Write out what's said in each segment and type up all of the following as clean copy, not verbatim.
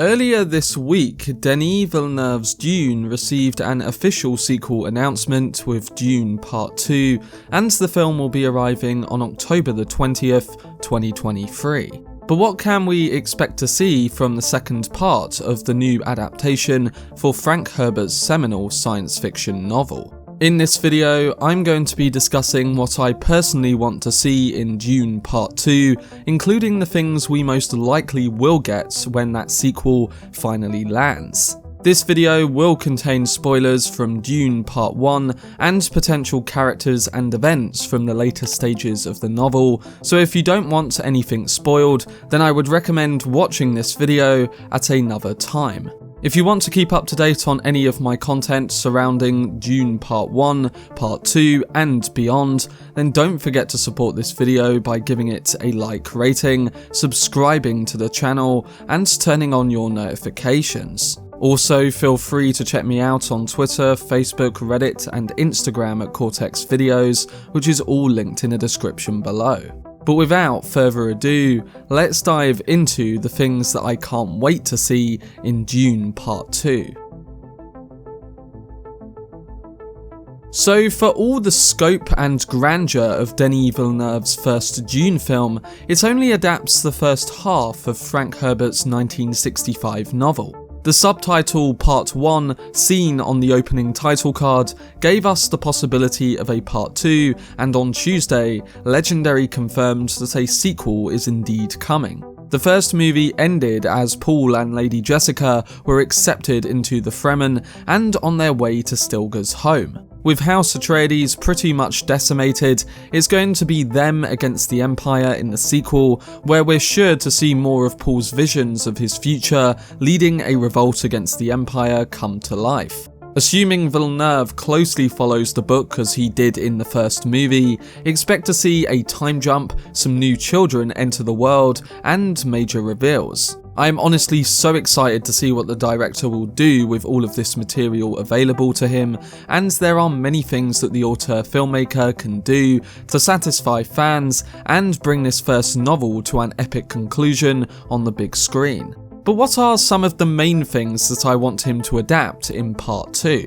Earlier this week, Denis Villeneuve's Dune received an official sequel announcement with Dune Part 2, and the film will be arriving on October the 20th, 2023. But what can we expect to see from the second part of the new adaptation for Frank Herbert's seminal science fiction novel? In this video, I'm going to be discussing what I personally want to see in Dune Part 2, including the things we most likely will get when that sequel finally lands. This video will contain spoilers from Dune Part 1 and potential characters and events from the later stages of the novel, so if you don't want anything spoiled, then I would recommend watching this video at another time. If you want to keep up to date on any of my content surrounding Dune Part 1, Part 2 and beyond, then don't forget to support this video by giving it a like rating, subscribing to the channel and turning on your notifications. Also, feel free to check me out on Twitter, Facebook, Reddit and Instagram at Cortex Videos, which is all linked in the description below. But without further ado, let's dive into the things that I can't wait to see in Dune Part 2. So for all the scope and grandeur of Denis Villeneuve's first Dune film, it only adapts the first half of Frank Herbert's 1965 novel. The subtitle Part 1, seen on the opening title card, gave us the possibility of a Part 2, and on Tuesday, Legendary confirmed that a sequel is indeed coming. The first movie ended as Paul and Lady Jessica were accepted into the Fremen and on their way to Stilgar's home. With House Atreides pretty much decimated, it's going to be them against the Empire in the sequel, where we're sure to see more of Paul's visions of his future, leading a revolt against the Empire come to life. Assuming Villeneuve closely follows the book as he did in the first movie, expect to see a time jump, some new children enter the world, and major reveals. I'm honestly so excited to see what the director will do with all of this material available to him, and there are many things that the auteur-filmmaker can do to satisfy fans and bring this first novel to an epic conclusion on the big screen. But what are some of the main things that I want him to adapt in Part 2?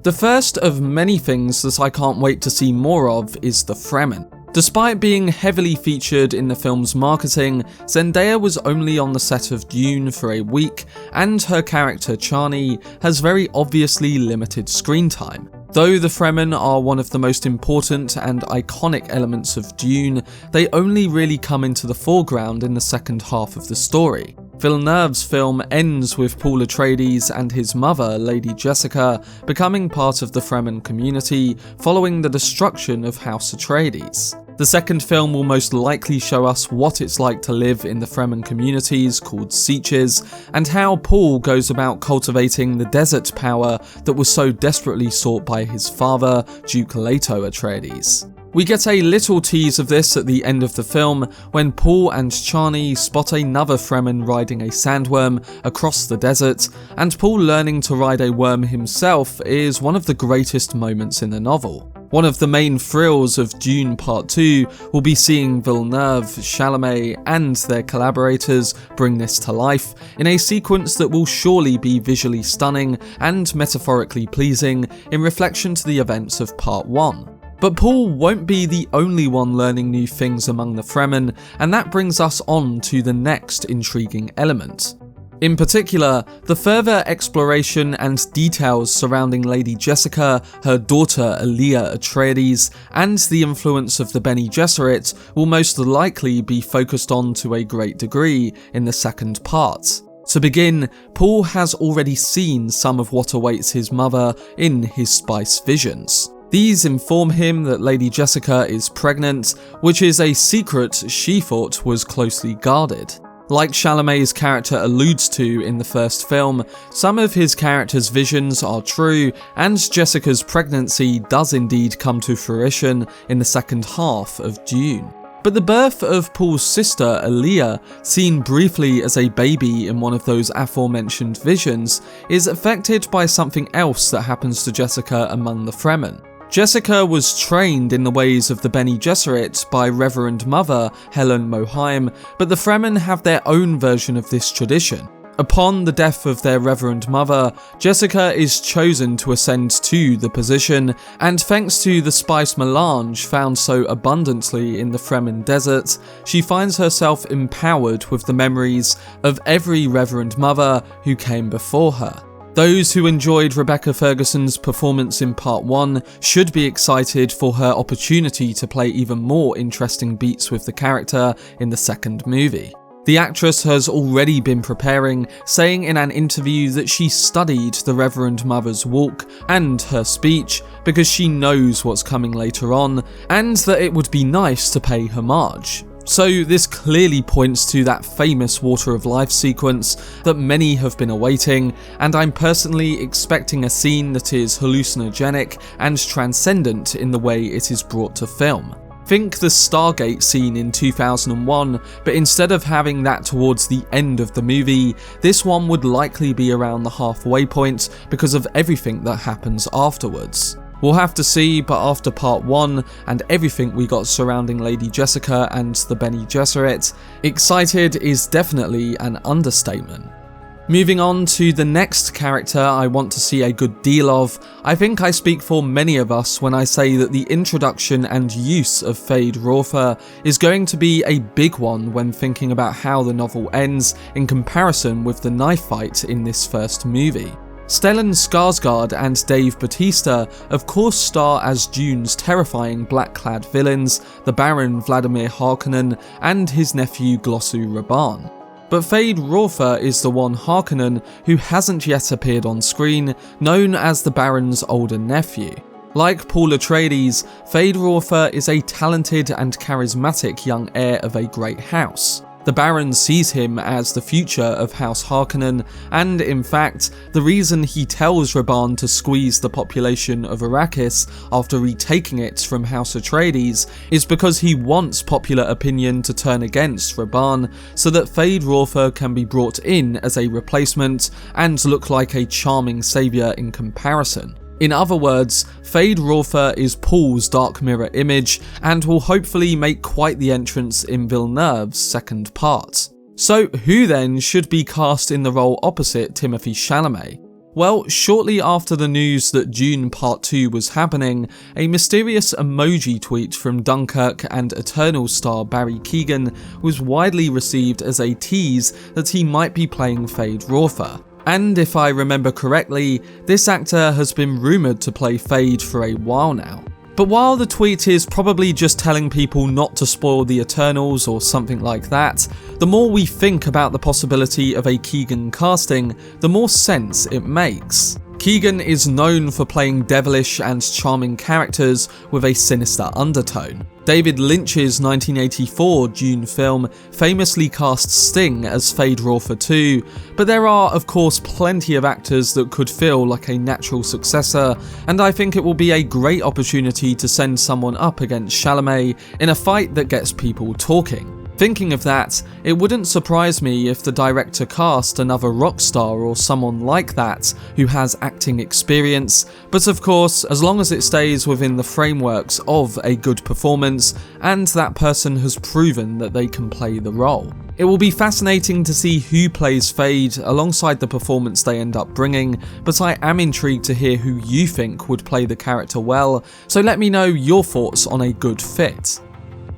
The first of many things that I can't wait to see more of is the Fremen. Despite being heavily featured in the film's marketing, Zendaya was only on the set of Dune for a week, and her character Chani has very obviously limited screen time. Though the Fremen are one of the most important and iconic elements of Dune, they only really come into the foreground in the second half of the story. Villeneuve's film ends with Paul Atreides and his mother, Lady Jessica, becoming part of the Fremen community following the destruction of House Atreides. The second film will most likely show us what it's like to live in the Fremen communities called Sieches, and how Paul goes about cultivating the desert power that was so desperately sought by his father, Duke Leto Atreides. We get a little tease of this at the end of the film when Paul and Chani spot another Fremen riding a sandworm across the desert, and Paul learning to ride a worm himself is one of the greatest moments in the novel. One of the main thrills of Dune Part 2 will be seeing Villeneuve, Chalamet and their collaborators bring this to life in a sequence that will surely be visually stunning and metaphorically pleasing in reflection to the events of Part 1. But Paul won't be the only one learning new things among the Fremen, and that brings us on to the next intriguing element. In particular, the further exploration and details surrounding Lady Jessica, her daughter Alia Atreides, and the influence of the Bene Gesserit will most likely be focused on to a great degree in the second part. To begin, Paul has already seen some of what awaits his mother in his spice visions. These inform him that Lady Jessica is pregnant, which is a secret she thought was closely guarded. Like Chalamet's character alludes to in the first film, some of his character's visions are true, and Jessica's pregnancy does indeed come to fruition in the second half of Dune. But the birth of Paul's sister, Alia, seen briefly as a baby in one of those aforementioned visions, is affected by something else that happens to Jessica among the Fremen. Jessica was trained in the ways of the Bene Gesserit by Reverend Mother Helen Mohiam, but the Fremen have their own version of this tradition. Upon the death of their Reverend Mother, Jessica is chosen to ascend to the position, and thanks to the spice melange found so abundantly in the Fremen desert, she finds herself empowered with the memories of every Reverend Mother who came before her. Those who enjoyed Rebecca Ferguson's performance in Part 1 should be excited for her opportunity to play even more interesting beats with the character in the second movie. The actress has already been preparing, saying in an interview that she studied the Reverend Mother's walk and her speech because she knows what's coming later on, and that it would be nice to pay homage. So this clearly points to that famous Water of Life sequence that many have been awaiting, and I'm personally expecting a scene that is hallucinogenic and transcendent in the way it is brought to film. Think the Stargate scene in 2001, but instead of having that towards the end of the movie, this one would likely be around the halfway point because of everything that happens afterwards. We'll have to see, but after Part 1 and everything we got surrounding Lady Jessica and the Bene Gesserit, excited is definitely an understatement. Moving on to the next character I want to see a good deal of, I think I speak for many of us when I say that the introduction and use of Feyd Rautha is going to be a big one when thinking about how the novel ends in comparison with the knife fight in this first movie. Stellan Skarsgård and Dave Bautista of course star as Dune's terrifying black-clad villains, the Baron Vladimir Harkonnen and his nephew Glossu Raban. But Feyd Rautha is the one Harkonnen who hasn't yet appeared on screen, known as the Baron's older nephew. Like Paul Atreides, Feyd Rautha is a talented and charismatic young heir of a great house. The Baron sees him as the future of House Harkonnen, and in fact, the reason he tells Raban to squeeze the population of Arrakis after retaking it from House Atreides is because he wants popular opinion to turn against Raban, so that Feyd Rautha can be brought in as a replacement and look like a charming saviour in comparison. In other words, Feyd Rautha is Paul's dark mirror image and will hopefully make quite the entrance in Villeneuve's second part. So who then should be cast in the role opposite Timothée Chalamet? Well, shortly after the news that Dune Part 2 was happening, a mysterious emoji tweet from Dunkirk and Eternal star Barry Keoghan was widely received as a tease that he might be playing Feyd Rautha. And if I remember correctly, this actor has been rumoured to play Feyd for a while now. But while the tweet is probably just telling people not to spoil the Eternals or something like that, the more we think about the possibility of a Keoghan casting, the more sense it makes. Keoghan is known for playing devilish and charming characters with a sinister undertone. David Lynch's 1984 Dune film famously cast Sting as Feyd Rautha too, but there are of course plenty of actors that could feel like a natural successor, and I think it will be a great opportunity to send someone up against Chalamet in a fight that gets people talking. Thinking of that, it wouldn't surprise me if the director cast another rock star or someone like that who has acting experience, but of course, as long as it stays within the frameworks of a good performance and that person has proven that they can play the role. It will be fascinating to see who plays Feyd alongside the performance they end up bringing, but I am intrigued to hear who you think would play the character well, so let me know your thoughts on a good fit.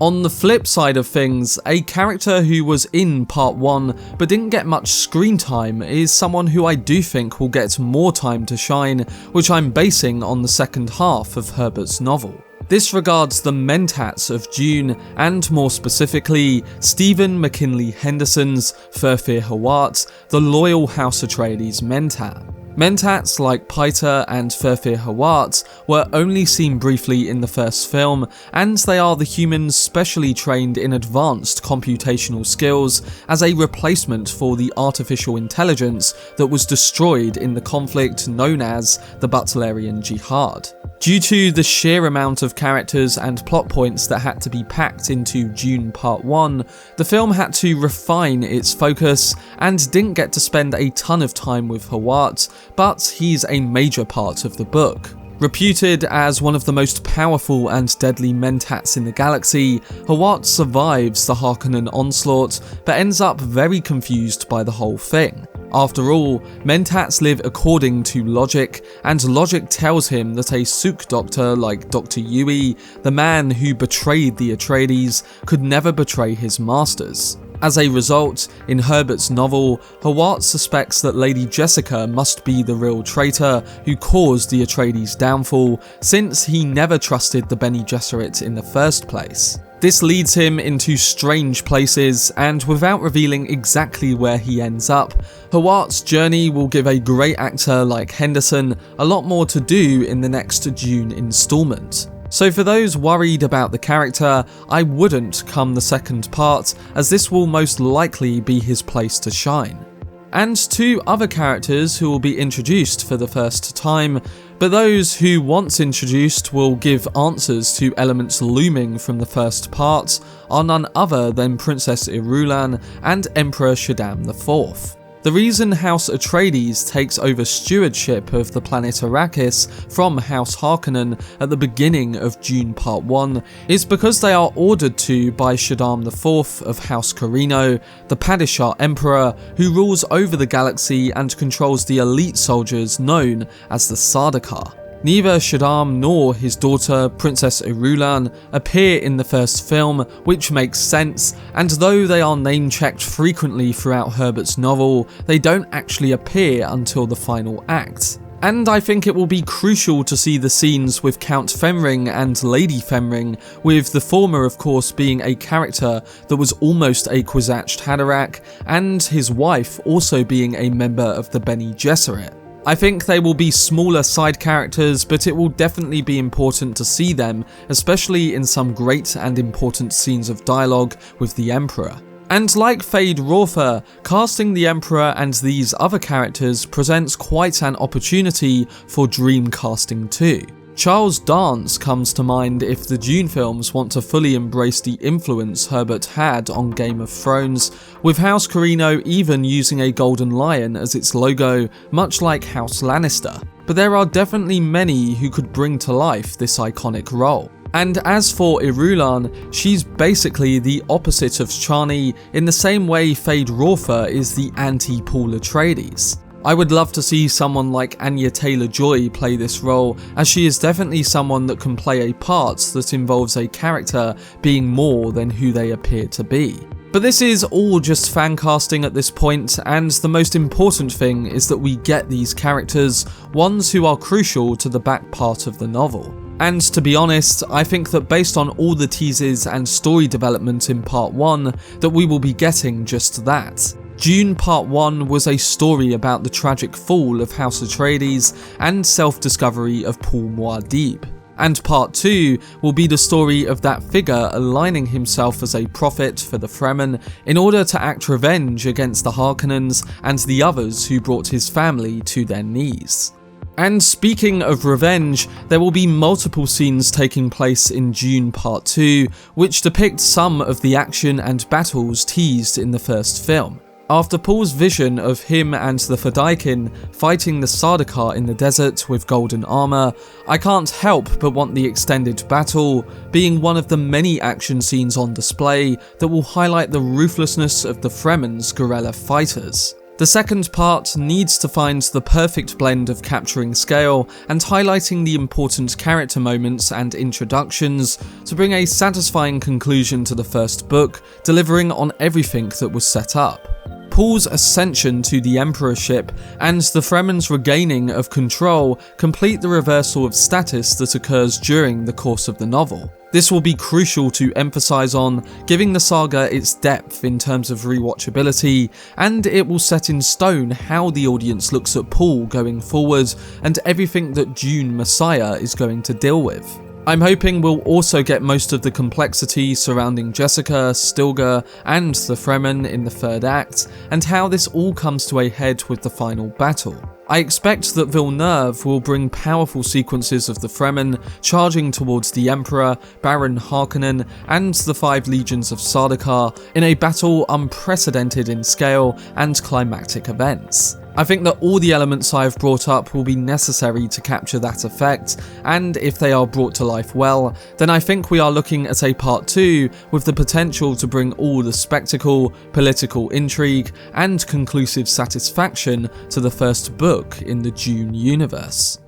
On the flip side of things, a character who was in Part 1 but didn't get much screen time is someone who I do think will get more time to shine, which I'm basing on the second half of Herbert's novel. This regards the Mentats of Dune, and more specifically, Stephen McKinley Henderson's Feyd Rautha, the loyal House Atreides Mentat. Mentats like Paita and Feyd Rautha were only seen briefly in the first film, and they are the humans specially trained in advanced computational skills as a replacement for the artificial intelligence that was destroyed in the conflict known as the Butlerian Jihad. Due to the sheer amount of characters and plot points that had to be packed into Dune Part 1, the film had to refine its focus and didn't get to spend a ton of time with Rautha, but he's a major part of the book. Reputed as one of the most powerful and deadly Mentats in the galaxy, Hawat survives the Harkonnen onslaught, but ends up very confused by the whole thing. After all, Mentats live according to logic, and logic tells him that a Suk doctor like Dr. Yui, the man who betrayed the Atreides, could never betray his masters. As a result, in Herbert's novel, Hawat suspects that Lady Jessica must be the real traitor who caused the Atreides' downfall, since he never trusted the Bene Gesserit in the first place. This leads him into strange places, and without revealing exactly where he ends up, Hawat's journey will give a great actor like Henderson a lot more to do in the next Dune installment. So for those worried about the character, I wouldn't come the second part, as this will most likely be his place to shine. And two other characters who will be introduced for the first time, but those who once introduced will give answers to elements looming from the first part, are none other than Princess Irulan and Emperor Shaddam IV. The reason House Atreides takes over stewardship of the planet Arrakis from House Harkonnen at the beginning of Dune Part 1 is because they are ordered to by Shaddam IV of House Corrino, the Padishah Emperor who rules over the galaxy and controls the elite soldiers known as the Sardaukar. Neither Shaddam nor his daughter, Princess Irulan, appear in the first film, which makes sense, and though they are name-checked frequently throughout Herbert's novel, they don't actually appear until the final act. And I think it will be crucial to see the scenes with Count Fenring and Lady Fenring, with the former of course being a character that was almost a Kwisatz Haderach, and his wife also being a member of the Bene Gesserit. I think they will be smaller side characters, but it will definitely be important to see them, especially in some great and important scenes of dialogue with the Emperor. And like Feyd Rautha, casting the Emperor and these other characters presents quite an opportunity for dream casting too. Charles Dance comes to mind if the Dune films want to fully embrace the influence Herbert had on Game of Thrones, with House Corrino even using a golden lion as its logo, much like House Lannister. But there are definitely many who could bring to life this iconic role. And as for Irulan, she's basically the opposite of Chani in the same way Feyd Rautha is the anti-Paul Atreides. I would love to see someone like Anya Taylor-Joy play this role, as she is definitely someone that can play a part that involves a character being more than who they appear to be. But this is all just fan casting at this point, and the most important thing is that we get these characters, ones who are crucial to the back part of the novel. And to be honest, I think that based on all the teases and story development in Part 1, that we will be getting just that. Dune Part 1 was a story about the tragic fall of House Atreides and self-discovery of Paul Muad'Dib. And Part 2 will be the story of that figure aligning himself as a prophet for the Fremen in order to act revenge against the Harkonnens and the others who brought his family to their knees. And speaking of revenge, there will be multiple scenes taking place in Dune Part 2 which depict some of the action and battles teased in the first film. After Paul's vision of him and the Fedaykin fighting the Sardaukar in the desert with golden armour, I can't help but want the extended battle, being one of the many action scenes on display that will highlight the ruthlessness of the Fremen's guerrilla fighters. The second part needs to find the perfect blend of capturing scale and highlighting the important character moments and introductions to bring a satisfying conclusion to the first book, delivering on everything that was set up. Paul's ascension to the emperorship and the Fremen's regaining of control complete the reversal of status that occurs during the course of the novel. This will be crucial to emphasise on, giving the saga its depth in terms of rewatchability, and it will set in stone how the audience looks at Paul going forward and everything that Dune Messiah is going to deal with. I'm hoping we'll also get most of the complexity surrounding Jessica, Stilgar, and the Fremen in the third act, and how this all comes to a head with the final battle. I expect that Villeneuve will bring powerful sequences of the Fremen charging towards the Emperor, Baron Harkonnen, and the 5 legions of Sardaukar in a battle unprecedented in scale and climactic events. I think that all the elements I have brought up will be necessary to capture that effect, and if they are brought to life well, then I think we are looking at a part 2 with the potential to bring all the spectacle, political intrigue, and conclusive satisfaction to the first book in the Dune universe.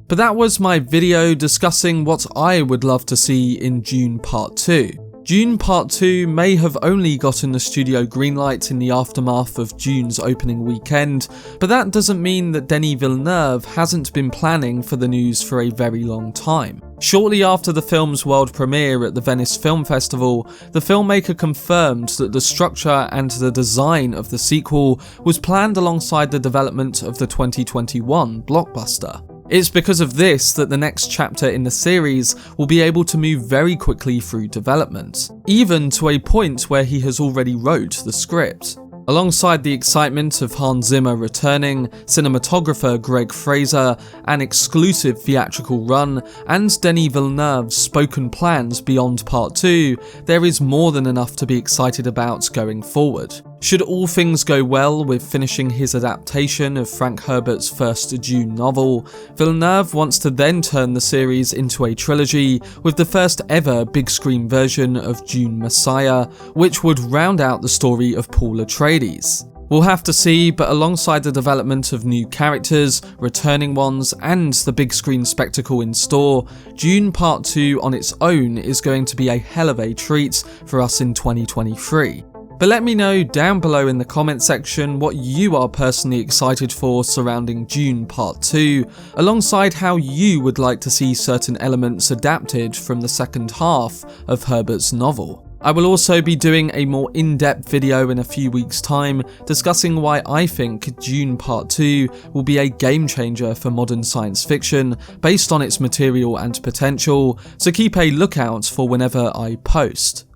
But that was my video discussing what I would love to see in Dune Part 2. Dune Part 2 may have only gotten the studio greenlight in the aftermath of Dune's opening weekend, but that doesn't mean that Denis Villeneuve hasn't been planning for the news for a very long time. Shortly after the film's world premiere at the Venice Film Festival, the filmmaker confirmed that the structure and the design of the sequel was planned alongside the development of the 2021 blockbuster. It's because of this that the next chapter in the series will be able to move very quickly through development, even to a point where he has already wrote the script. Alongside the excitement of Hans Zimmer returning, cinematographer Greg Fraser, an exclusive theatrical run, and Denis Villeneuve's spoken plans beyond Part 2, there is more than enough to be excited about going forward. Should all things go well with finishing his adaptation of Frank Herbert's first Dune novel, Villeneuve wants to then turn the series into a trilogy with the first ever big screen version of Dune Messiah, which would round out the story of Paul Atreides. We'll have to see, but alongside the development of new characters, returning ones, and the big screen spectacle in store, Dune Part 2 on its own is going to be a hell of a treat for us in 2023. But let me know down below in the comment section what you are personally excited for surrounding Dune Part 2, alongside how you would like to see certain elements adapted from the second half of Herbert's novel. I will also be doing a more in-depth video in a few weeks' time discussing why I think Dune Part 2 will be a game changer for modern science fiction based on its material and potential, so keep a lookout for whenever I post.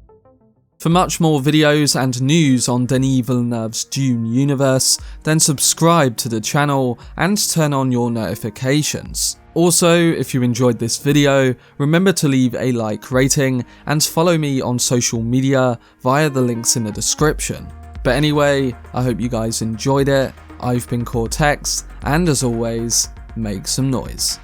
For much more videos and news on Denis Villeneuve's Dune universe, then subscribe to the channel and turn on your notifications. Also, if you enjoyed this video, remember to leave a like rating and follow me on social media via the links in the description. But anyway, I hope you guys enjoyed it. I've been Cortex, and as always, make some noise.